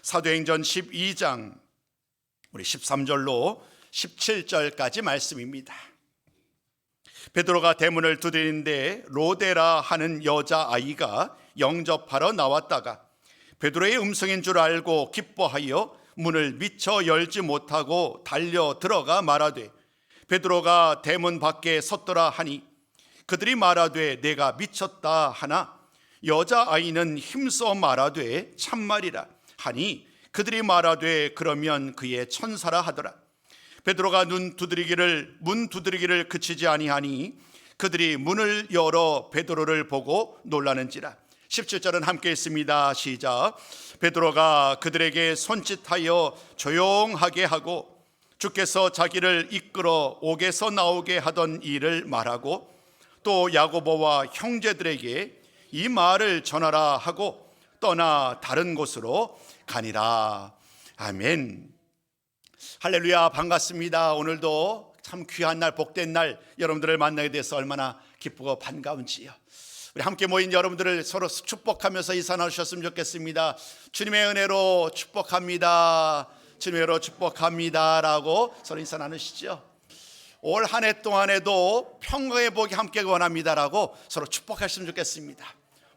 사도행전 12장 우리 13절로 17절까지 말씀입니다. 베드로가 대문을 두드리는데 로데라 하는 여자아이가 영접하러 나왔다가 베드로의 음성인 줄 알고 기뻐하여 문을 미처 열지 못하고 달려 들어가 말하되 베드로가 대문 밖에 섰더라 하니 그들이 말하되 내가 미쳤다 하나 여자아이는 힘써 말하되 참말이라 하니 그들이 말하되 그러면 그의 천사라 하더라. 베드로가 문 두드리기를 그치지 아니하니 그들이 문을 열어 베드로를 보고 놀라는지라. 17절은 함께 있습니다. 시작. 베드로가 그들에게 손짓하여 조용하게 하고 주께서 자기를 이끌어 옥에서 나오게 하던 일을 말하고 또 야고보와 형제들에게 이 말을 전하라 하고 떠나 다른 곳으로 가니라. 아멘. 할렐루야, 반갑습니다. 오늘도 참 귀한 날, 복된 날 여러분들을 만나게 돼서 얼마나 기쁘고 반가운지요. 우리 함께 모인 여러분들을 서로 축복하면서 인사 나누셨으면 좋겠습니다. 주님의 은혜로 축복합니다. 주님의 은혜로 축복합니다 라고 서로 인사 나누시죠. 올 한 해 동안에도 평강의 복이 함께 원합니다 라고 서로 축복하시면 좋겠습니다.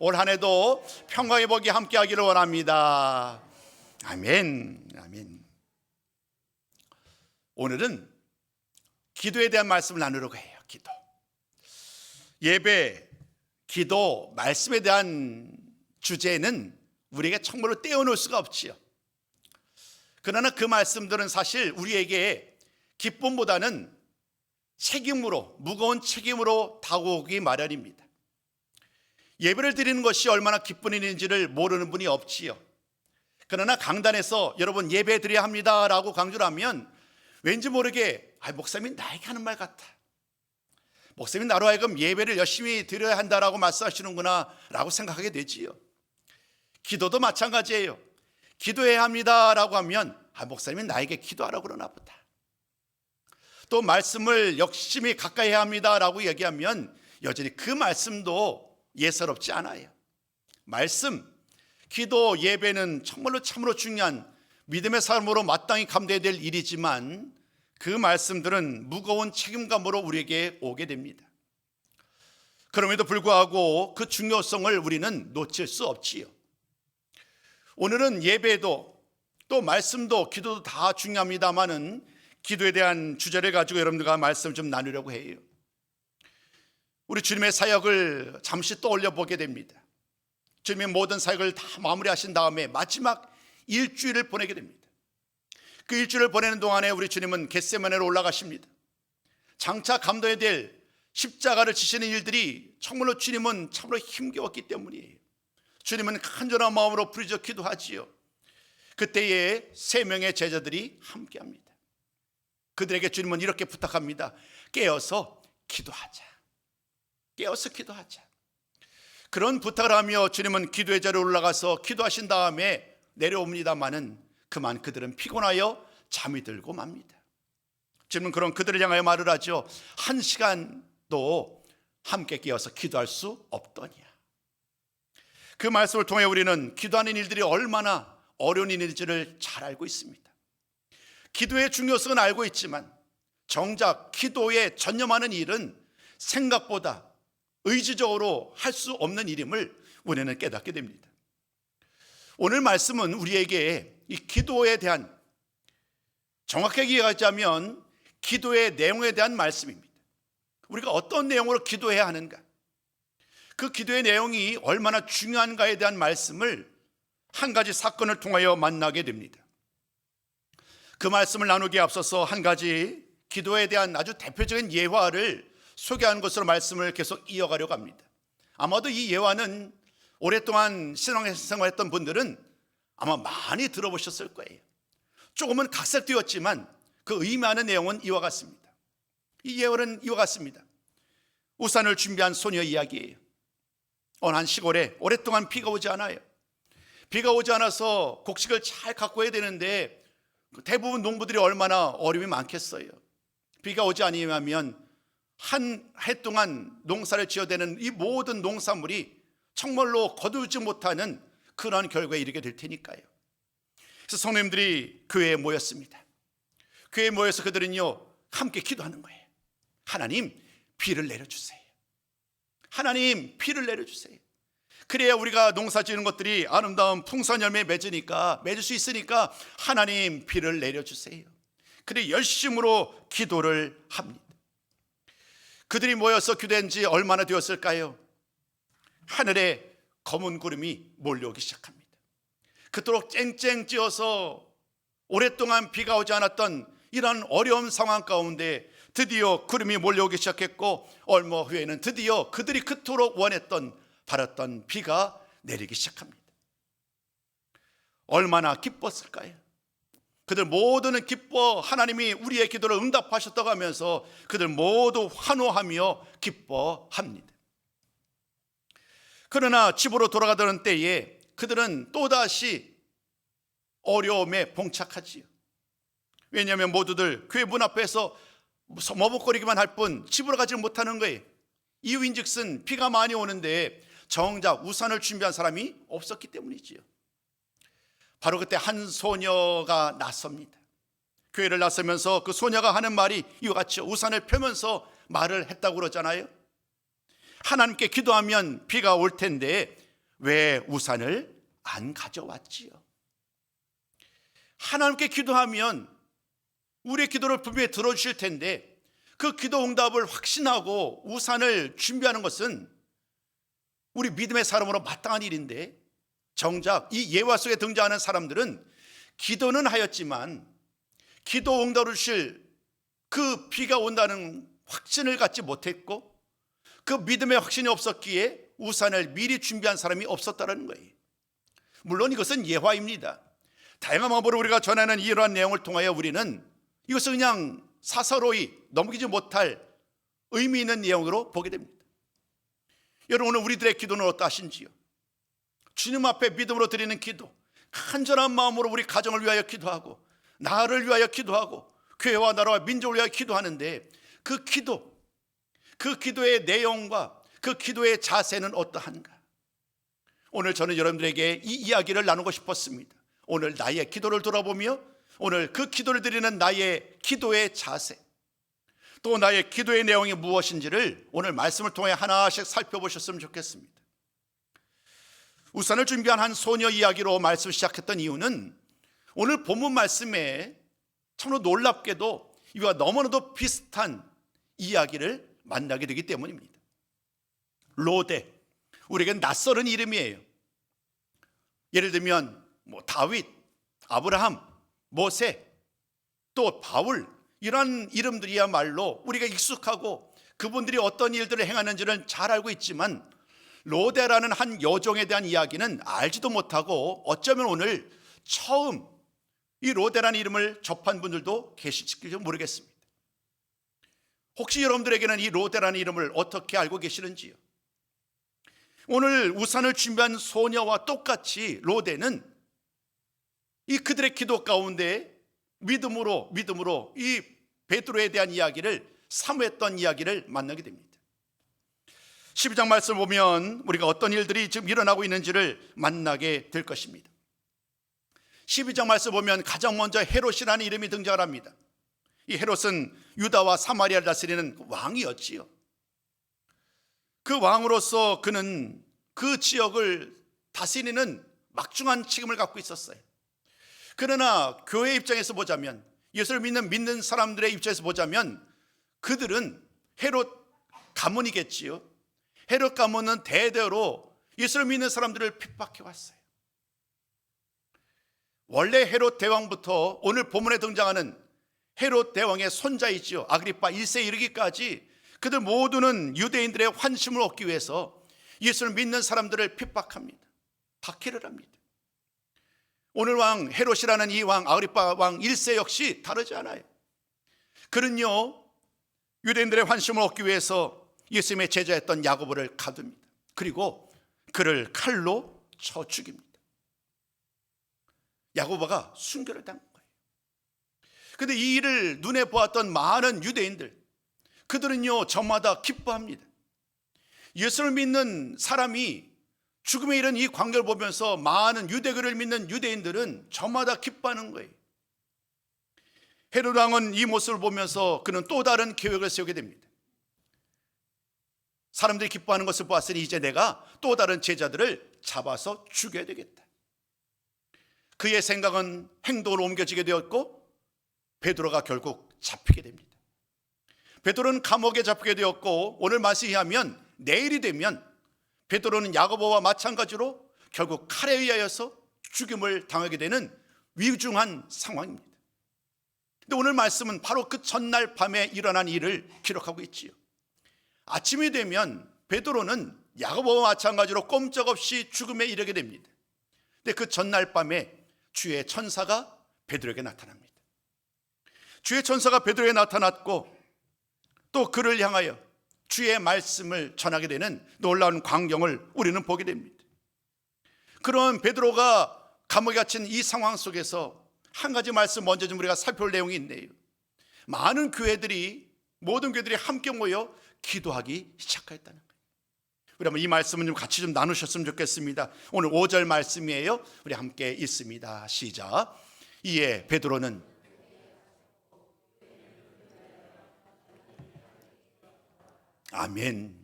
올 한 해도 평강의 복이 함께 하기를 원합니다. 아멘. 아멘. 오늘은 기도에 대한 말씀을 나누려고 해요. 기도. 예배, 기도, 말씀에 대한 주제는 우리에게 정말로 떼어놓을 수가 없지요. 그러나 그 말씀들은 사실 우리에게 기쁨보다는 책임으로, 무거운 책임으로 다가오기 마련입니다. 예배를 드리는 것이 얼마나 기쁜 일인지를 모르는 분이 없지요. 그러나 강단에서 여러분 예배 드려야 합니다 라고 강조를 하면 왠지 모르게 목사님이 나에게 하는 말 같아. 목사님이 나로 하여금 예배를 열심히 드려야 한다라고 말씀하시는구나 라고 생각하게 되지요. 기도도 마찬가지예요. 기도해야 합니다 라고 하면 목사님이 나에게 기도하라고 그러나 보다. 또 말씀을 열심히 가까이 해야 합니다 라고 얘기하면 여전히 그 말씀도 예사롭지 않아요. 말씀, 기도, 예배는 정말로 참으로 중요한 믿음의 삶으로 마땅히 감당해야 될 일이지만 그 말씀들은 무거운 책임감으로 우리에게 오게 됩니다. 그럼에도 불구하고 그 중요성을 우리는 놓칠 수 없지요. 오늘은 예배도 또 말씀도 기도도 다 중요합니다만은 기도에 대한 주제를 가지고 여러분들과 말씀 좀 나누려고 해요. 우리 주님의 사역을 잠시 떠올려 보게 됩니다. 주님의 모든 사역을 다 마무리하신 다음에 마지막 일주일을 보내게 됩니다. 그 일주일을 보내는 동안에 우리 주님은 겟세마네로 올라가십니다. 장차 감당해야 될 십자가를 지시는 일들이 정말로 주님은 참으로 힘겨웠기 때문이에요. 주님은 간절한 마음으로 부르짖어 기도하지요. 그때에 3명의 제자들이 함께합니다. 그들에게 주님은 이렇게 부탁합니다. 깨어서 기도하자. 깨어서 기도하자. 그런 부탁을 하며 주님은 기도의 자리에 올라가서 기도하신 다음에 내려옵니다마는 그만 그들은 피곤하여 잠이 들고 맙니다. 주님은 그런 그들을 향하여 말을 하죠. 1시간도 함께 깨어서 기도할 수 없더냐. 그 말씀을 통해 우리는 기도하는 일들이 얼마나 어려운 일인지를 잘 알고 있습니다. 기도의 중요성은 알고 있지만 정작 기도에 전념하는 일은 생각보다 의지적으로 할 수 없는 일임을 우리는 깨닫게 됩니다. 오늘 말씀은 우리에게 이 기도에 대한, 정확하게 이야기하자면 기도의 내용에 대한 말씀입니다. 우리가 어떤 내용으로 기도해야 하는가, 그 기도의 내용이 얼마나 중요한가에 대한 말씀을 한 가지 사건을 통하여 만나게 됩니다. 그 말씀을 나누기에 앞서서 한 가지 기도에 대한 아주 대표적인 예화를 소개하는 것으로 말씀을 계속 이어가려고 합니다. 아마도 이 예화는 오랫동안 신앙생활했던 분들은 아마 많이 들어보셨을 거예요. 조금은 각색되었지만 그 의미하는 내용은 이와 같습니다. 이 예화는 이와 같습니다. 우산을 준비한 소녀 이야기예요. 어느 한 시골에 오랫동안 비가 오지 않아요. 비가 오지 않아서 곡식을 잘 갖고 와야 되는데 대부분 농부들이 얼마나 어려움이 많겠어요. 비가 오지 아니하면 한 해 동안 농사를 지어대는 이 모든 농산물이 정말로 거두지 못하는 그러한 결과에 이르게 될 테니까요. 그래서 성도님들이 교회에 모였습니다. 교회에 모여서 그들은요 함께 기도하는 거예요. 하나님, 비를 내려주세요. 하나님, 비를 내려주세요. 그래야 우리가 농사 지는 것들이 아름다운 풍성한 열매 맺을 수 있으니까 하나님, 비를 내려주세요. 그래 열심으로 기도를 합니다. 그들이 모여서 기도한 지 얼마나 되었을까요? 하늘에 검은 구름이 몰려오기 시작합니다. 그토록 쨍쨍 찌어서 오랫동안 비가 오지 않았던 이런 어려운 상황 가운데 드디어 구름이 몰려오기 시작했고, 얼마 후에는 드디어 그들이 그토록 원했던, 바랐던 비가 내리기 시작합니다. 얼마나 기뻤을까요? 그들 모두는 기뻐 하나님이 우리의 기도를 응답하셨다고 하면서 그들 모두 환호하며 기뻐합니다. 그러나 집으로 돌아가던 때에 그들은 또다시 어려움에 봉착하지요. 왜냐하면 모두들 교회 문 앞에서 머뭇거리기만 할 뿐 집으로 가지 못하는 거예요. 이유인즉슨 비가 많이 오는데 정작 우산을 준비한 사람이 없었기 때문이지요. 바로 그때 한 소녀가 나섭니다. 교회를 나서면서 그 소녀가 하는 말이 이와 같이 우산을 펴면서 말을 했다고 그러잖아요. 하나님께 기도하면 비가 올 텐데 왜 우산을 안 가져왔지요? 하나님께 기도하면 우리의 기도를 분명히 들어주실 텐데 그 기도 응답을 확신하고 우산을 준비하는 것은 우리 믿음의 사람으로 마땅한 일인데, 정작 이 예화 속에 등장하는 사람들은 기도는 하였지만 기도 응답을 주실 그 비가 온다는 확신을 갖지 못했고, 그 믿음의 확신이 없었기에 우산을 미리 준비한 사람이 없었다는 거예요. 물론 이것은 예화입니다. 다양한 방법으로 우리가 전하는 이러한 내용을 통하여 우리는 이것을 그냥 사사로이 넘기지 못할 의미 있는 내용으로 보게 됩니다. 여러분, 오늘 우리들의 기도는 어떠하신지요? 주님 앞에 믿음으로 드리는 기도, 간절한 마음으로 우리 가정을 위하여 기도하고 나를 위하여 기도하고 교회와 나라와 민족을 위하여 기도하는데 그 기도의 내용과 그 기도의 자세는 어떠한가? 오늘 저는 여러분들에게 이 이야기를 나누고 싶었습니다. 오늘 나의 기도를 돌아보며 오늘 그 기도를 드리는 나의 기도의 자세, 또 나의 기도의 내용이 무엇인지를 오늘 말씀을 통해 하나씩 살펴보셨으면 좋겠습니다. 우산을 준비한 한 소녀 이야기로 말씀을 시작했던 이유는 오늘 본문 말씀에 참으로 놀랍게도 이와 너무나도 비슷한 이야기를 만나게 되기 때문입니다. 로데, 우리에겐 낯설은 이름이에요. 예를 들면 다윗, 아브라함, 모세, 또 바울, 이런 이름들이야말로 우리가 익숙하고 그분들이 어떤 일들을 행하는지는 잘 알고 있지만 로데라는 한 여종에 대한 이야기는 알지도 못하고 어쩌면 오늘 처음 이 로데라는 이름을 접한 분들도 계실지 모르겠습니다. 혹시 여러분들에게는 이 로데라는 이름을 어떻게 알고 계시는지요? 오늘 우산을 준비한 소녀와 똑같이 로데는 이 그들의 기도 가운데 믿음으로 이 베드로에 대한 이야기를 사모했던 이야기를 만나게 됩니다. 12장 말씀을 보면 우리가 어떤 일들이 지금 일어나고 있는지를 만나게 될 것입니다. 12장 말씀을 보면 가장 먼저 헤롯이라는 이름이 등장을 합니다. 이 헤롯은 유다와 사마리아를 다스리는 왕이었지요. 그 왕으로서 그는 그 지역을 다스리는 막중한 책임을 갖고 있었어요. 그러나 교회 입장에서 보자면, 예수를 믿는 사람들의 입장에서 보자면 그들은 헤롯 가문이겠지요. 헤롯 가문은 대대로 예수를 믿는 사람들을 핍박해 왔어요. 원래 헤롯 대왕부터 오늘 본문에 등장하는 헤롯 대왕의 손자이지요, 아그리파 1세에 이르기까지 그들 모두는 유대인들의 환심을 얻기 위해서 예수를 믿는 사람들을 핍박합니다. 박해를 합니다. 오늘 왕 헤롯이라는 이 왕, 아그리파 왕 1세 역시 다르지 않아요. 그는요 유대인들의 환심을 얻기 위해서 예수님의 제자였던 야고보를 가둡니다. 그리고 그를 칼로 쳐 죽입니다. 야고보가 순교를 당한 거예요. 그런데 이 일을 눈에 보았던 많은 유대인들, 그들은요 저마다 기뻐합니다. 예수를 믿는 사람이 죽음에 이른 이 광경을 보면서 많은 유대교를 믿는 유대인들은 저마다 기뻐하는 거예요. 헤롯 왕은 이 모습을 보면서 그는 또 다른 계획을 세우게 됩니다. 사람들이 기뻐하는 것을 보았으니 이제 내가 또 다른 제자들을 잡아서 죽여야 되겠다. 그의 생각은 행동으로 옮겨지게 되었고 베드로가 결국 잡히게 됩니다. 베드로는 감옥에 잡히게 되었고 오늘 말씀에 의하면 내일이 되면 베드로는 야고보와 마찬가지로 결국 칼에 의하여서 죽임을 당하게 되는 위중한 상황입니다. 근데 오늘 말씀은 바로 그 전날 밤에 일어난 일을 기록하고 있지요. 아침이 되면 베드로는 야고보와 마찬가지로 꼼짝없이 죽음에 이르게 됩니다. 근데 그 전날 밤에 주의 천사가 베드로에게 나타납니다. 주의 천사가 베드로에게 나타났고 또 그를 향하여 주의 말씀을 전하게 되는 놀라운 광경을 우리는 보게 됩니다. 그런 베드로가 감옥에 갇힌 이 상황 속에서 한 가지 말씀 먼저 좀 우리가 살펴볼 내용이 있네요. 많은 교회들이, 모든 교회들이 함께 모여 기도하기 시작했다는 거예요. 우리 한번 이 말씀은 좀 같이 좀 나누셨으면 좋겠습니다. 오늘 5절 말씀이에요. 우리 함께 읽습니다. 시작. 이에 베드로는 아멘.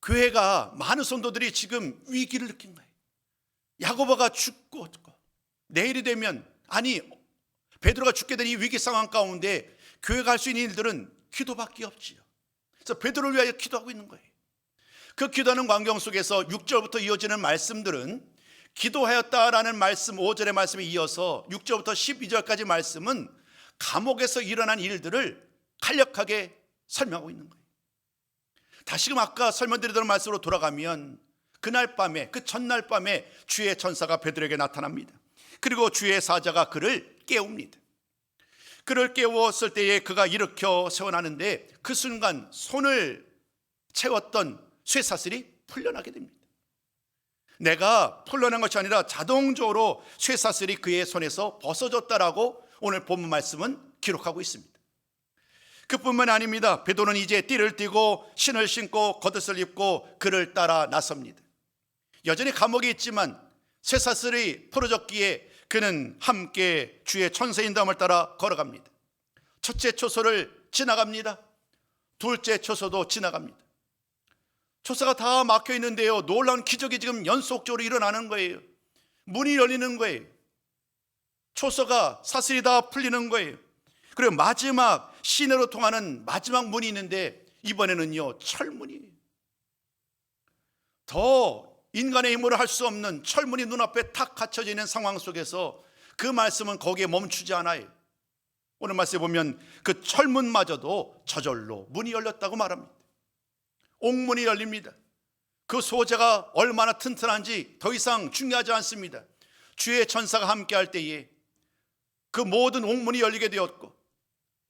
교회가 많은 성도들이 지금 위기를 느낀 거예요. 야고보가 죽고 내일이 되면, 아니 베드로가 죽게 된 이 위기 상황 가운데 교회가 할 수 있는 일들은 기도밖에 없지요. 그래서 베드로를 위하여 기도하고 있는 거예요. 그 기도하는 광경 속에서 6절부터 이어지는 말씀들은 기도하였다라는 말씀 5절의 말씀에 이어서 6절부터 12절까지 말씀은 감옥에서 일어난 일들을 간략하게 설명하고 있는 거예요. 다시금 아까 설명드리던 말씀으로 돌아가면 그날 밤에, 그 전날 밤에 주의 천사가 베드로에게 나타납니다. 그리고 주의 사자가 그를 깨웁니다. 그를 깨웠을 때에 그가 일으켜 세워나는데 그 순간 손을 채웠던 쇠사슬이 풀려나게 됩니다. 내가 풀려난 것이 아니라 자동적으로 쇠사슬이 그의 손에서 벗어졌다라고 오늘 본문 말씀은 기록하고 있습니다. 그뿐만 아닙니다. 베드로는 이제 띠를 띠고 신을 신고 겉옷을 입고 그를 따라 나섭니다. 여전히 감옥에 있지만 쇠사슬이 풀어졌기에 그는 함께 주의 천사의 인도함을 따라 걸어갑니다. 첫째 초소를 지나갑니다. 둘째 초소도 지나갑니다. 초소가 다 막혀 있는데요, 놀라운 기적이 지금 연속적으로 일어나는 거예요. 문이 열리는 거예요. 초소가 사슬이 다 풀리는 거예요. 그리고 마지막 시내로 통하는 마지막 문이 있는데 이번에는요 철문이에요. 더 인간의 힘으로 할 수 없는 철문이 눈앞에 탁 갇혀져 있는 상황 속에서 그 말씀은 거기에 멈추지 않아요. 오늘 말씀에 보면 그 철문마저도 저절로 문이 열렸다고 말합니다. 옥문이 열립니다. 그 소재가 얼마나 튼튼한지 더 이상 중요하지 않습니다. 주의 천사가 함께할 때에 그 모든 옥문이 열리게 되었고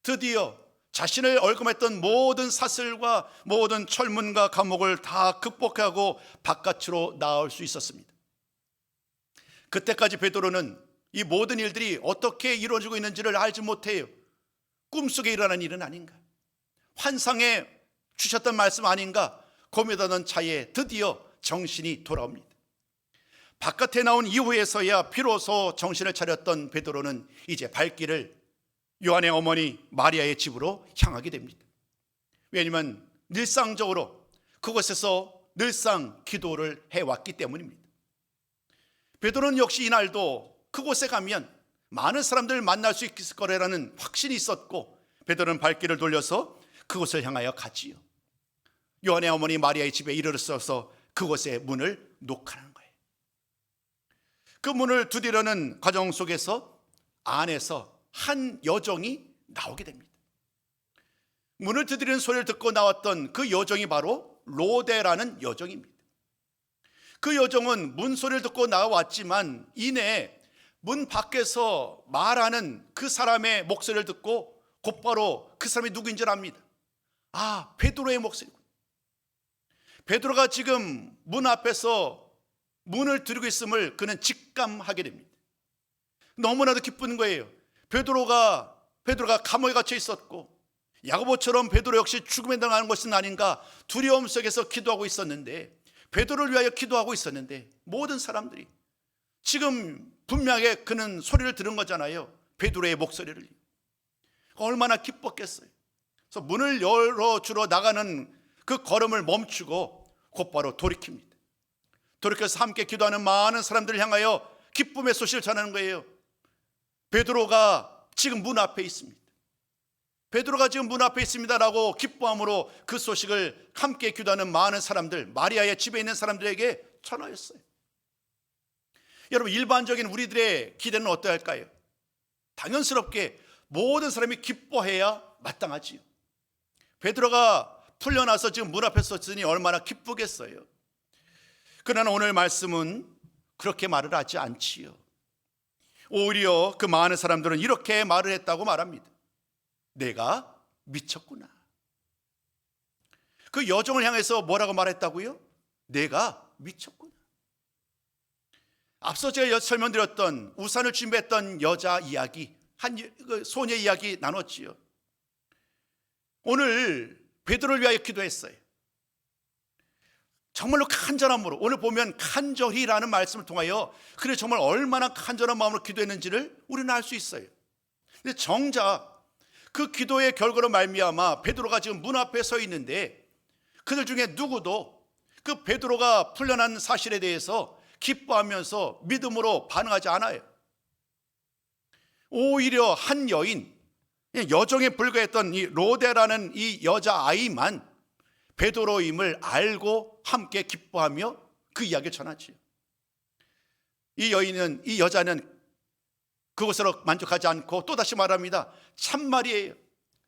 드디어 자신을 얼금했던 모든 사슬과 모든 철문과 감옥을 다 극복하고 바깥으로 나올 수 있었습니다. 그때까지 베드로는 이 모든 일들이 어떻게 이루어지고 있는지를 알지 못해요. 꿈속에 일어난 일은 아닌가, 환상에 주셨던 말씀 아닌가 고민하던 차에 드디어 정신이 돌아옵니다. 바깥에 나온 이후에서야 비로소 정신을 차렸던 베드로는 이제 발길을 요한의 어머니 마리아의 집으로 향하게 됩니다. 왜냐하면 일상적으로 그곳에서 늘상 기도를 해왔기 때문입니다. 베드로는 역시 이날도 그곳에 가면 많은 사람들을 만날 수 있을 거라는 확신이 있었고 베드로는 발길을 돌려서 그곳을 향하여 갔지요. 요한의 어머니 마리아의 집에 이르러서 그곳의 문을 녹하는 거예요. 그 문을 두드리려는 과정 속에서 안에서 한 여종이 나오게 됩니다. 문을 두드리는 소리를 듣고 나왔던 그 여종이 바로 로데라는 여종입니다. 그 여종은 문 소리를 듣고 나왔지만 이내 문 밖에서 말하는 그 사람의 목소리를 듣고 곧바로 그 사람이 누구인 줄 압니다. 아, 베드로의 목소리군. 베드로가 지금 문 앞에서 문을 두드리고 있음을 그는 직감하게 됩니다. 너무나도 기쁜 거예요. 베드로가 감옥에 갇혀 있었고 야고보처럼 베드로 역시 죽음에 당하는 것은 아닌가 두려움 속에서 기도하고 있었는데 베드로를 위하여 기도하고 있었는데 모든 사람들이 지금 분명하게 그는 소리를 들은 거잖아요. 베드로의 목소리를. 얼마나 기뻤겠어요. 그래서 문을 열어주러 나가는 그 걸음을 멈추고 곧바로 돌이킵니다. 돌이켜서 함께 기도하는 많은 사람들을 향하여 기쁨의 소식을 전하는 거예요. 베드로가 지금 문 앞에 있습니다. 베드로가 지금 문 앞에 있습니다라고 기뻐함으로 그 소식을 함께 기도하는 많은 사람들, 마리아의 집에 있는 사람들에게 전하였어요. 여러분, 일반적인 우리들의 기대는 어떠할까요? 당연스럽게 모든 사람이 기뻐해야 마땅하지요. 베드로가 풀려나서 지금 문 앞에 섰으니 얼마나 기쁘겠어요. 그러나 오늘 말씀은 그렇게 말을 하지 않지요. 오히려 그 많은 사람들은 이렇게 말을 했다고 말합니다. 내가 미쳤구나. 그 여종을 향해서 뭐라고 말했다고요? 내가 미쳤구나. 앞서 제가 설명드렸던 우산을 준비했던 여자 이야기, 한 소녀 이야기 나눴지요. 오늘 베드로를 위하여 기도했어요. 정말로 간절함으로, 오늘 보면 간절히라는 말씀을 통하여 그래 정말 얼마나 간절한 마음으로 기도했는지를 우리는 알 수 있어요. 근데 정작 그 기도의 결과로 말미암아 베드로가 지금 문 앞에 서 있는데 그들 중에 누구도 그 베드로가 풀려난 사실에 대해서 기뻐하면서 믿음으로 반응하지 않아요. 오히려 한 여인, 여종에 불과했던 이 로데라는 이 여자아이만 베드로임을 알고 함께 기뻐하며 그 이야기를 전하지요. 이 여자는 그것으로 만족하지 않고 또다시 말합니다. 참말이에요,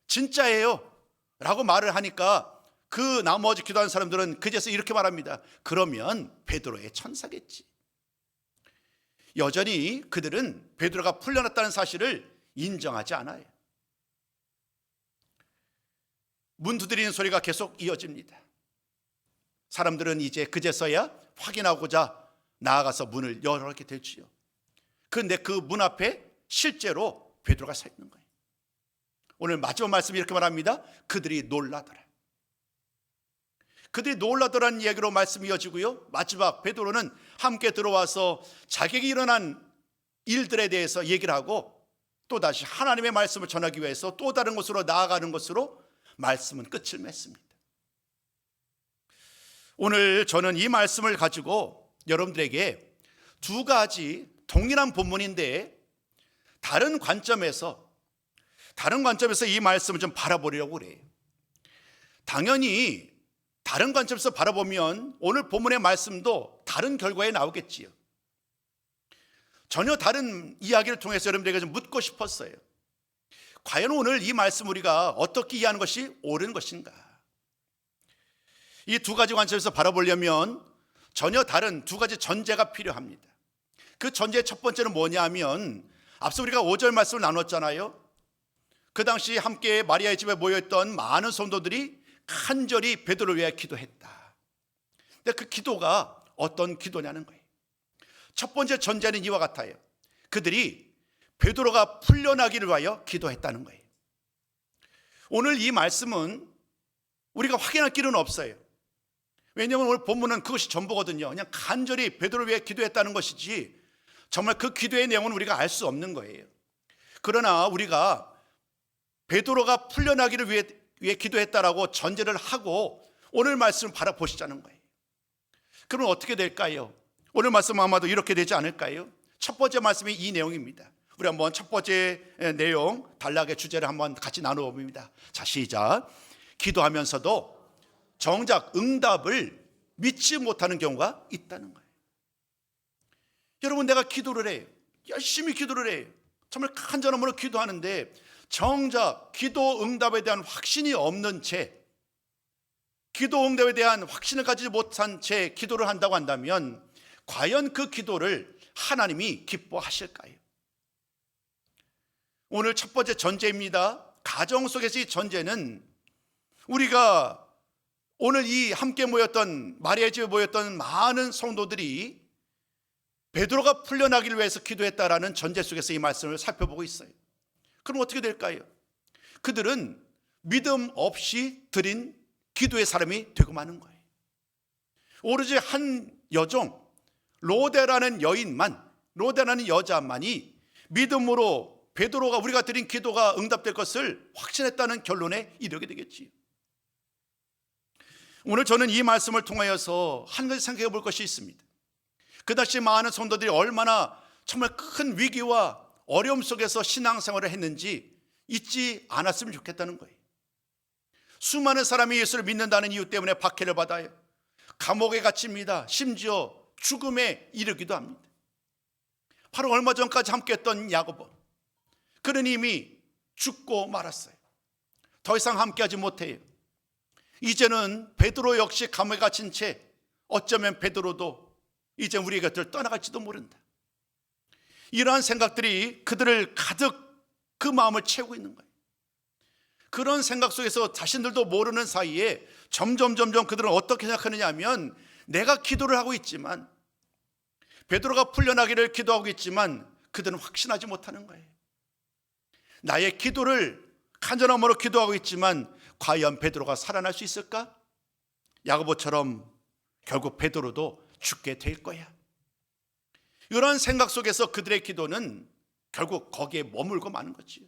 진짜예요 라고 말을 하니까 그 나머지 기도하는 사람들은 그제서 이렇게 말합니다. 그러면 베드로의 천사겠지. 여전히 그들은 베드로가 풀려났다는 사실을 인정하지 않아요. 문 두드리는 소리가 계속 이어집니다. 사람들은 이제 그제서야 확인하고자 나아가서 문을 열게 되지요. 그런데 그 문 앞에 실제로 베드로가 서 있는 거예요. 오늘 마지막 말씀이 이렇게 말합니다. 그들이 놀라더라. 그들이 놀라더라는 이야기로 말씀이 이어지고요. 마지막 베드로는 함께 들어와서 자기에게 일어난 일들에 대해서 얘기를 하고 또다시 하나님의 말씀을 전하기 위해서 또 다른 곳으로 나아가는 것으로 말씀은 끝을 맺습니다. 오늘 저는 이 말씀을 가지고 여러분들에게 두 가지 동일한 본문인데 다른 관점에서 이 말씀을 좀 바라보려고 그래요. 당연히 다른 관점에서 바라보면 오늘 본문의 말씀도 다른 결과에 나오겠지요. 전혀 다른 이야기를 통해서 여러분들에게 좀 묻고 싶었어요. 과연 오늘 이 말씀 우리가 어떻게 이해하는 것이 옳은 것인가? 이 두 가지 관점에서 바라보려면 전혀 다른 두 가지 전제가 필요합니다. 그 전제 첫 번째는 뭐냐 하면 앞서 우리가 5절 말씀을 나눴잖아요. 그 당시 함께 마리아의 집에 모여있던 많은 성도들이 간절히 베드로를 위해 기도했다. 근데 그 기도가 어떤 기도냐는 거예요. 첫 번째 전제는 이와 같아요. 그들이 베드로가 풀려나기를 위하여 기도했다는 거예요. 오늘 이 말씀은 우리가 확인할 길은 없어요. 왜냐하면 오늘 본문은 그것이 전부거든요. 그냥 간절히 베드로를 위해 기도했다는 것이지 정말 그 기도의 내용은 우리가 알 수 없는 거예요. 그러나 우리가 베드로가 풀려나기를 위해 기도했다라고 전제를 하고 오늘 말씀을 바라보시자는 거예요. 그러면 어떻게 될까요? 오늘 말씀은 아마도 이렇게 되지 않을까요? 첫 번째 말씀이 이 내용입니다. 우리 한번 첫 번째 내용 단락의 주제를 한번 같이 나누어 봅니다. 자, 시작. 기도하면서도 정작 응답을 믿지 못하는 경우가 있다는 거예요. 여러분, 내가 기도를 해요. 열심히 기도를 해요. 정말 간절함으로 기도하는데 정작 기도 응답에 대한 확신이 없는 채, 기도 응답에 대한 확신을 가지지 못한 채 기도를 한다고 한다면 과연 그 기도를 하나님이 기뻐하실까요? 오늘 첫 번째 전제입니다. 가정 속에서 이 전제는 우리가 오늘 이 함께 모였던 마리아의 집에 모였던 많은 성도들이 베드로가 풀려나기를 위해서 기도했다라는 전제 속에서 이 말씀을 살펴보고 있어요. 그럼 어떻게 될까요? 그들은 믿음 없이 드린 기도의 사람이 되고 마는 거예요. 오로지 한 여종 로데라는 여자만이 믿음으로 베드로가 우리가 드린 기도가 응답될 것을 확신했다는 결론에 이르게 되겠지. 오늘 저는 이 말씀을 통하여서 한 가지 생각해 볼 것이 있습니다. 그 당시 많은 성도들이 얼마나 정말 큰 위기와 어려움 속에서 신앙생활을 했는지 잊지 않았으면 좋겠다는 거예요. 수많은 사람이 예수를 믿는다는 이유 때문에 박해를 받아요. 감옥에 갇힙니다. 심지어 죽음에 이르기도 합니다. 바로 얼마 전까지 함께했던 야고보, 그는 이미 죽고 말았어요. 더 이상 함께하지 못해요. 이제는 베드로 역시 감옥에 갇힌 채 어쩌면 베드로도 이제 우리 곁을 떠나갈지도 모른다. 이러한 생각들이 그들을 가득 그 마음을 채우고 있는 거예요. 그런 생각 속에서 자신들도 모르는 사이에 점점 그들은 어떻게 생각하느냐 하면, 내가 기도를 하고 있지만, 베드로가 풀려나기를 기도하고 있지만 그들은 확신하지 못하는 거예요. 나의 기도를 간절한 마음으로 기도하고 있지만 과연 베드로가 살아날 수 있을까? 야고보처럼 결국 베드로도 죽게 될 거야. 이런 생각 속에서 그들의 기도는 결국 거기에 머물고 마는 거지요.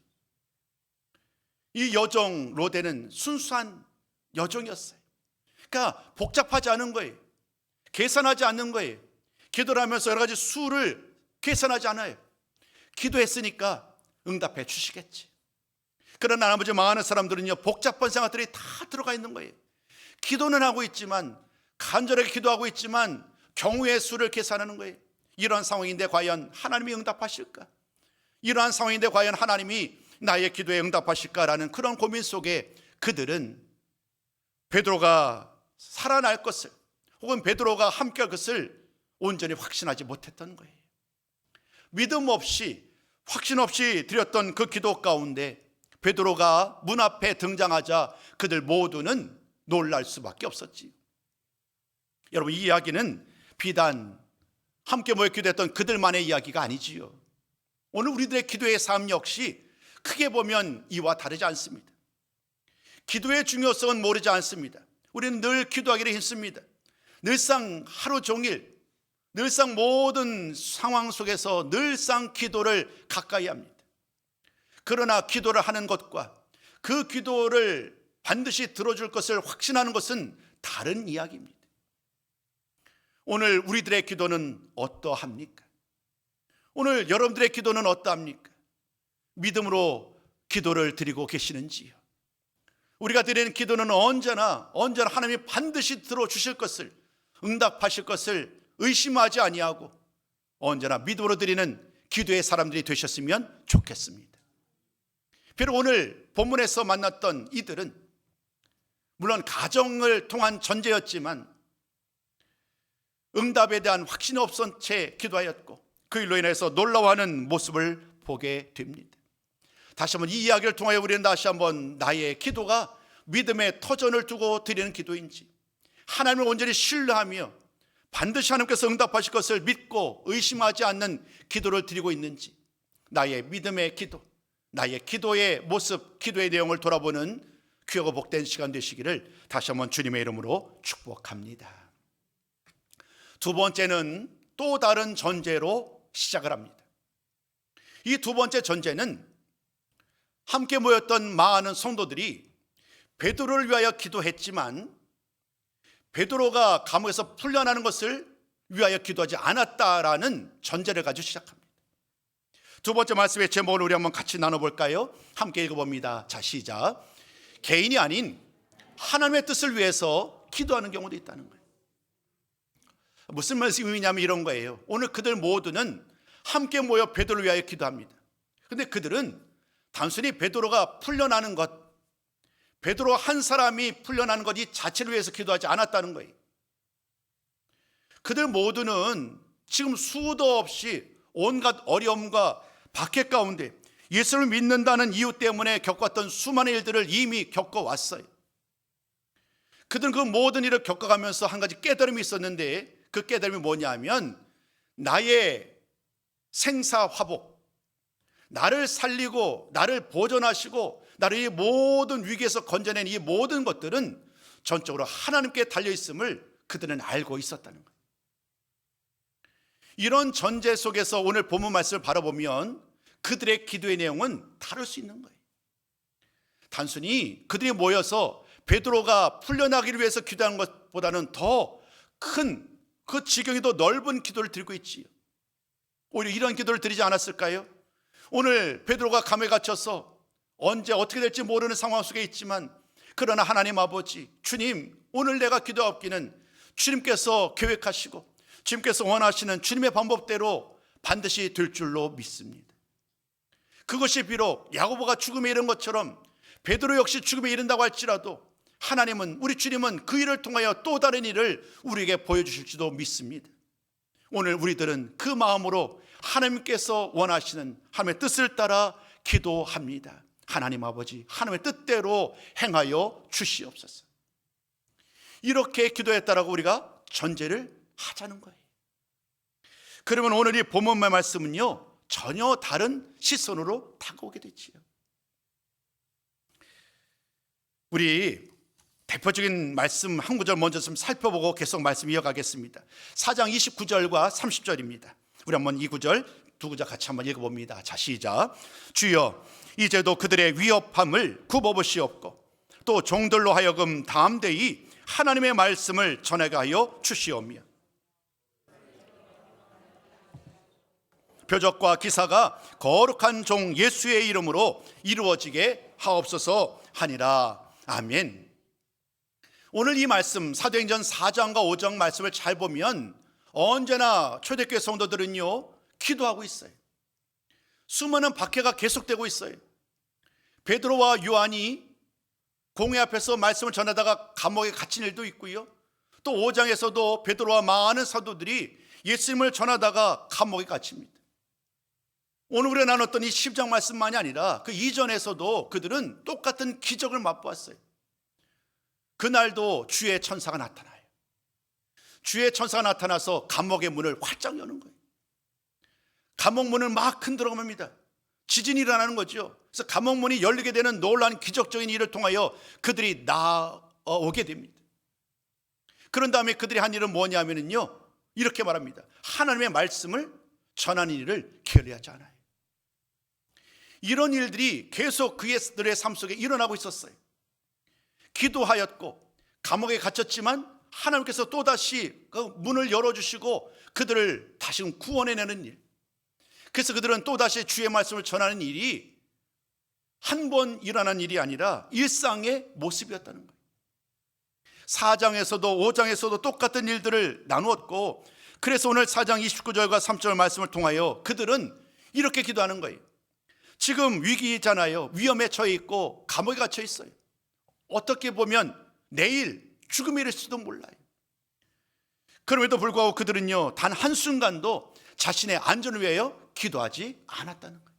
이 여종 로데는 순수한 여종이었어요. 그러니까 복잡하지 않은 거예요. 계산하지 않는 거예요. 기도를 하면서 여러 가지 수를 계산하지 않아요. 기도했으니까 응답해 주시겠지. 그러나 나머지 많은 사람들은요, 복잡한 생각들이 다 들어가 있는 거예요. 기도는 하고 있지만, 간절하게 기도하고 있지만 경우의 수를 계산하는 거예요. 이러한 상황인데 과연 하나님이 응답하실까? 이러한 상황인데 과연 하나님이 나의 기도에 응답하실까라는 그런 고민 속에 그들은 베드로가 살아날 것을, 혹은 베드로가 함께할 것을 온전히 확신하지 못했던 거예요. 믿음 없이, 확신 없이 드렸던 그 기도 가운데 베드로가 문 앞에 등장하자 그들 모두는 놀랄 수밖에 없었지. 여러분, 이 이야기는 비단 함께 모여 기도했던 그들만의 이야기가 아니지요. 오늘 우리들의 기도의 삶 역시 크게 보면 이와 다르지 않습니다. 기도의 중요성은 모르지 않습니다. 우리는 늘 기도하기를 힘씁니다. 늘상 하루 종일, 늘상 모든 상황 속에서 늘상 기도를 가까이 합니다. 그러나 기도를 하는 것과 그 기도를 반드시 들어줄 것을 확신하는 것은 다른 이야기입니다. 오늘 우리들의 기도는 어떠합니까? 오늘 여러분들의 기도는 어떠합니까? 믿음으로 기도를 드리고 계시는지요? 우리가 드리는 기도는 언제나 하나님이 반드시 들어주실 것을, 응답하실 것을 의심하지 아니하고 언제나 믿음으로 드리는 기도의 사람들이 되셨으면 좋겠습니다. 비록 오늘 본문에서 만났던 이들은 물론 가정을 통한 전제였지만 응답에 대한 확신이 없은 채 기도하였고 그 일로 인해서 놀라워하는 모습을 보게 됩니다. 다시 한번 이 이야기를 통하여 우리는 다시 한번 나의 기도가 믿음의 터전을 두고 드리는 기도인지, 하나님을 온전히 신뢰하며 반드시 하나님께서 응답하실 것을 믿고 의심하지 않는 기도를 드리고 있는지, 나의 믿음의 기도, 나의 기도의 모습, 기도의 내용을 돌아보는 귀하고 복된 시간 되시기를 다시 한번 주님의 이름으로 축복합니다. 두 번째는 또 다른 전제로 시작을 합니다. 이 두 번째 전제는 함께 모였던 많은 성도들이 베드로를 위하여 기도했지만 베드로가 감옥에서 풀려나는 것을 위하여 기도하지 않았다라는 전제를 가지고 시작합니다. 두 번째 말씀의 제목을 우리 한번 같이 나눠볼까요? 함께 읽어봅니다. 자, 시작. 개인이 아닌 하나님의 뜻을 위해서 기도하는 경우도 있다는 거예요. 무슨 말씀이냐면 이런 거예요. 오늘 그들 모두는 함께 모여 베드로를 위하여 기도합니다. 그런데 그들은 단순히 베드로가 풀려나는 것, 베드로 한 사람이 풀려나는 것 이 자체를 위해서 기도하지 않았다는 거예요. 그들 모두는 지금 수도 없이 온갖 어려움과 박해 가운데 예수를 믿는다는 이유 때문에 겪었던 수많은 일들을 이미 겪어왔어요. 그들은 그 모든 일을 겪어가면서 한 가지 깨달음이 있었는데, 그 깨달음이 뭐냐 하면 나의 생사화복, 나를 살리고 나를 보존하시고 나를 이 모든 위기에서 건져낸 이 모든 것들은 전적으로 하나님께 달려있음을 그들은 알고 있었다는 거예요. 이런 전제 속에서 오늘 본문 말씀을 바라보면 그들의 기도의 내용은 다를 수 있는 거예요. 단순히 그들이 모여서 베드로가 풀려나기를 위해서 기도하는 것보다는 더 큰, 그 지경이 더 넓은 기도를 드리고 있지요. 오히려 이런 기도를 드리지 않았을까요? 오늘 베드로가 감에 갇혀서 언제 어떻게 될지 모르는 상황 속에 있지만, 그러나 하나님 아버지, 주님, 오늘 내가 기도하옵기는 주님께서 계획하시고 주님께서 원하시는 주님의 방법대로 반드시 될 줄로 믿습니다. 그것이 비록 야고보가 죽음에 이른 것처럼 베드로 역시 죽음에 이른다고 할지라도 하나님은, 우리 주님은 그 일을 통하여 또 다른 일을 우리에게 보여주실지도 믿습니다. 오늘 우리들은 그 마음으로 하나님께서 원하시는 하나님의 뜻을 따라 기도합니다. 하나님 아버지, 하나님의 뜻대로 행하여 주시옵소서. 이렇게 기도했다라고 우리가 전제를 하자는 거예요. 그러면 오늘 이 본문의 말씀은요, 전혀 다른 시선으로 다가오게 되지요. 우리 대표적인 말씀 한 구절 먼저 좀 살펴보고 계속 말씀 이어가겠습니다. 4장 29절과 30절입니다. 우리 한번 이 구절, 두 구절 같이 한번 읽어봅니다. 자, 시작. 주여, 이제도 그들의 위협함을 굽어보시옵고 또 종들로 하여금 담대히 하나님의 말씀을 전하게 하여 주시오며 표적과 기사가 거룩한 종 예수의 이름으로 이루어지게 하옵소서 하니라. 아멘. 오늘 이 말씀 사도행전 4장과 5장 말씀을 잘 보면 언제나 초대교회 성도들은요, 기도하고 있어요. 수많은 박해가 계속되고 있어요. 베드로와 요한이 공회 앞에서 말씀을 전하다가 감옥에 갇힌 일도 있고요, 또 5장에서도 베드로와 많은 사도들이 예수님을 전하다가 감옥에 갇힙니다. 오늘 우리가 나눴던 이 10장 말씀만이 아니라 그 이전에서도 그들은 똑같은 기적을 맛보았어요. 그날도 주의 천사가 나타나요. 주의 천사가 나타나서 감옥의 문을 활짝 여는 거예요. 감옥 문을 막 흔들어 봅니다. 지진이 일어나는 거죠. 그래서 감옥 문이 열리게 되는 놀라운 기적적인 일을 통하여 그들이 나오게 됩니다. 그런 다음에 그들이 한 일은 뭐냐면요, 이렇게 말합니다. 하나님의 말씀을 전하는 일을 게을리하지 않아요. 이런 일들이 계속 그들의 삶 속에 일어나고 있었어요. 기도하였고 감옥에 갇혔지만 하나님께서 또다시 그 문을 열어주시고 그들을 다시 구원해내는 일. 그래서 그들은 또다시 주의 말씀을 전하는 일이 한 번 일어난 일이 아니라 일상의 모습이었다는 거예요. 4장에서도 5장에서도 똑같은 일들을 나누었고, 그래서 오늘 4장 29절과 30절 말씀을 통하여 그들은 이렇게 기도하는 거예요. 지금 위기잖아요. 위험에 처해 있고 감옥에 갇혀 있어요. 어떻게 보면 내일 죽음이 이를지도 몰라요. 그럼에도 불구하고 그들은요, 단 한순간도 자신의 안전을 위하여 기도하지 않았다는 거예요.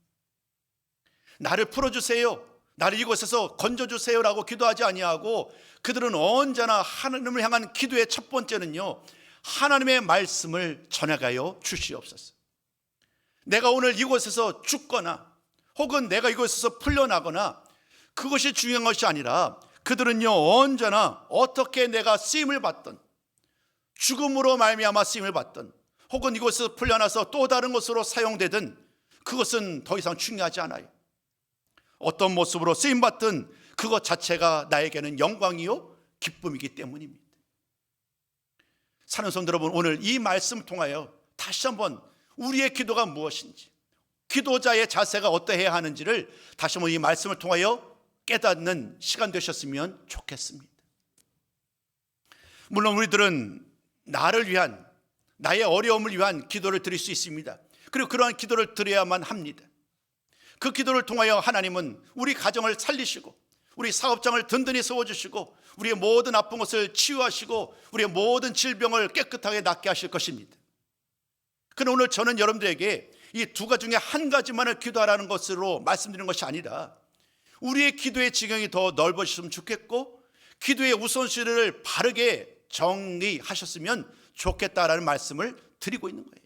나를 풀어주세요, 나를 이곳에서 건져주세요라고 기도하지 아니하고 그들은 언제나 하나님을 향한 기도의 첫 번째는요, 하나님의 말씀을 전해가여 주시옵소서. 내가 오늘 이곳에서 죽거나 혹은 내가 이곳에서 풀려나거나 그것이 중요한 것이 아니라 그들은요, 언제나 어떻게 내가 쓰임을 받든, 죽음으로 말미암아 쓰임을 받든, 혹은 이곳에서 풀려나서 또 다른 곳으로 사용되든 그것은 더 이상 중요하지 않아요. 어떤 모습으로 쓰임받든 그것 자체가 나에게는 영광이요 기쁨이기 때문입니다. 사는 성도 여러분, 오늘 이 말씀을 통하여 다시 한번 우리의 기도가 무엇인지, 기도자의 자세가 어떠해야 하는지를 다시 한번 이 말씀을 통하여 깨닫는 시간 되셨으면 좋겠습니다. 물론 우리들은 나를 위한, 나의 어려움을 위한 기도를 드릴 수 있습니다. 그리고 그러한 기도를 드려야만 합니다. 그 기도를 통하여 하나님은 우리 가정을 살리시고 우리 사업장을 든든히 세워주시고 우리의 모든 아픈 것을 치유하시고 우리의 모든 질병을 깨끗하게 낫게 하실 것입니다. 그러나 오늘 저는 여러분들에게 이 두 가지 중에 한 가지만을 기도하라는 것으로 말씀드리는 것이 아니라 우리의 기도의 지경이 더 넓어졌으면 좋겠고 기도의 우선순위를 바르게 정리하셨으면 좋겠다라는 말씀을 드리고 있는 거예요.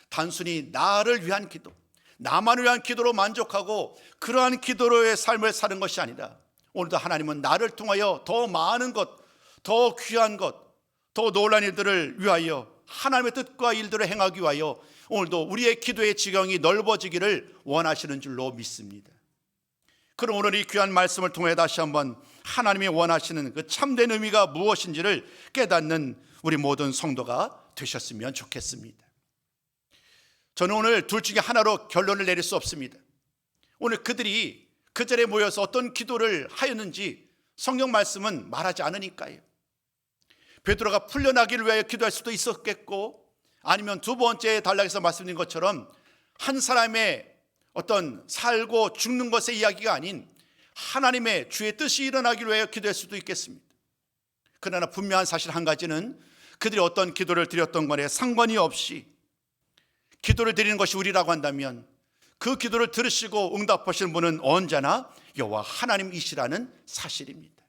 단순히 나를 위한 기도, 나만을 위한 기도로 만족하고 그러한 기도로의 삶을 사는 것이 아니라 오늘도 하나님은 나를 통하여 더 많은 것, 더 귀한 것, 더 놀라운 일들을 위하여 하나님의 뜻과 일들을 행하기 위하여 오늘도 우리의 기도의 지경이 넓어지기를 원하시는 줄로 믿습니다. 그럼 오늘 이 귀한 말씀을 통해 다시 한번 하나님이 원하시는 그 참된 의미가 무엇인지를 깨닫는 우리 모든 성도가 되셨으면 좋겠습니다. 저는 오늘 둘 중에 하나로 결론을 내릴 수 없습니다. 오늘 그들이 그 자리에 모여서 어떤 기도를 하였는지 성경 말씀은 말하지 않으니까요. 베드로가 풀려나기를 위하여 기도할 수도 있었겠고, 아니면 두 번째 단락에서 말씀드린 것처럼 한 사람의 어떤 살고 죽는 것의 이야기가 아닌 하나님의 주의 뜻이 일어나기를 위하여 기도할 수도 있겠습니다. 그러나 분명한 사실 한 가지는 그들이 어떤 기도를 드렸던 것에 상관이 없이 기도를 드리는 것이 우리라고 한다면 그 기도를 들으시고 응답하시는 분은 언제나 여호와 하나님이시라는 사실입니다.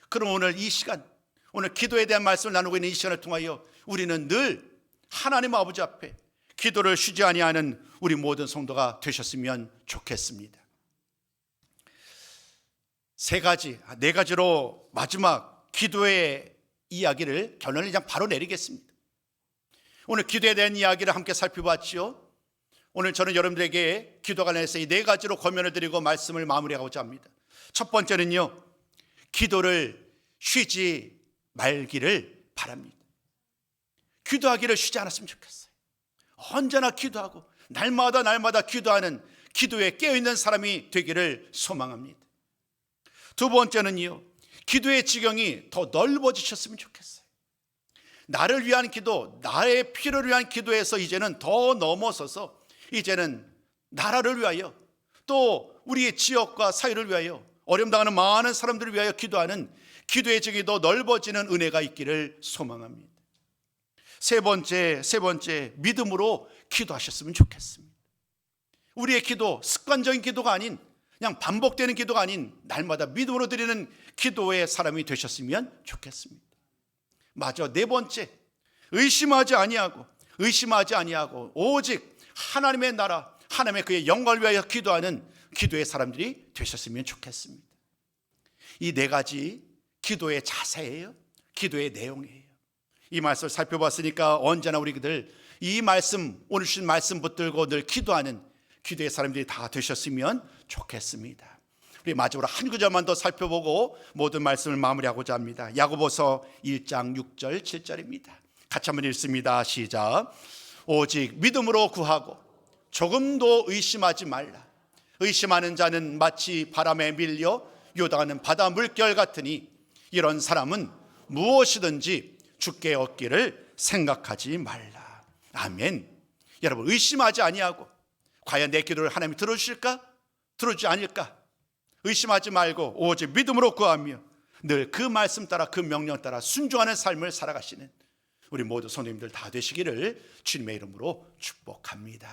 그럼 오늘 이 시간, 오늘 기도에 대한 말씀을 나누고 있는 이 시간을 통하여 우리는 늘 하나님 아버지 앞에 기도를 쉬지 아니하는 우리 모든 성도가 되셨으면 좋겠습니다. 네 가지로 마지막 기도의 이야기를 결론을 그냥 바로 내리겠습니다. 오늘 기도에 대한 이야기를 함께 살펴봤지요. 오늘 저는 여러분들에게 기도 관련해서 이 네 가지로 권면을 드리고 말씀을 마무리하고자 합니다. 첫 번째는요, 기도를 쉬지 말기를 바랍니다. 기도하기를 쉬지 않았으면 좋겠어요. 언제나 기도하고 날마다 기도하는 기도에 깨어있는 사람이 되기를 소망합니다. 두 번째는요, 기도의 지경이 더 넓어지셨으면 좋겠어요. 나를 위한 기도, 나의 필요를 위한 기도에서 이제는 더 넘어서서 이제는 나라를 위하여, 또 우리의 지역과 사회를 위하여, 어려움 당하는 많은 사람들을 위하여 기도하는 기도의 지경이 더 넓어지는 은혜가 있기를 소망합니다. 세 번째, 믿음으로 기도하셨으면 좋겠습니다. 우리의 기도, 습관적인 기도가 아닌, 그냥 반복되는 기도가 아닌 날마다 믿음으로 드리는 기도의 사람이 되셨으면 좋겠습니다. 마저 네 번째, 의심하지 아니하고 오직 하나님의 나라, 하나님의 그의 영광을 위하여 기도하는 기도의 사람들이 되셨으면 좋겠습니다. 이 네 가지 기도의 자세예요. 기도의 내용이에요. 이 말씀을 살펴봤으니까 언제나 우리들 이 말씀, 오늘 주신 말씀 붙들고 늘 기도하는 기도의 사람들이 다 되셨으면 좋겠습니다. 우리 마지막으로 한 구절만 더 살펴보고 모든 말씀을 마무리하고자 합니다. 야고보서 1장 6절 7절입니다. 같이 한번 읽습니다. 시작. 오직 믿음으로 구하고 조금도 의심하지 말라. 의심하는 자는 마치 바람에 밀려 요동하는 바다 물결 같으니 이런 사람은 무엇이든지 주께 얻기를 생각하지 말라. 아멘. 여러분, 의심하지 아니하고 과연 내 기도를 하나님이 들어주실까? 들어주지 않을까? 의심하지 말고 오직 믿음으로 구하며 늘 그 말씀 따라, 그 명령 따라 순종하는 삶을 살아가시는 우리 모두 성도님들 다 되시기를 주님의 이름으로 축복합니다.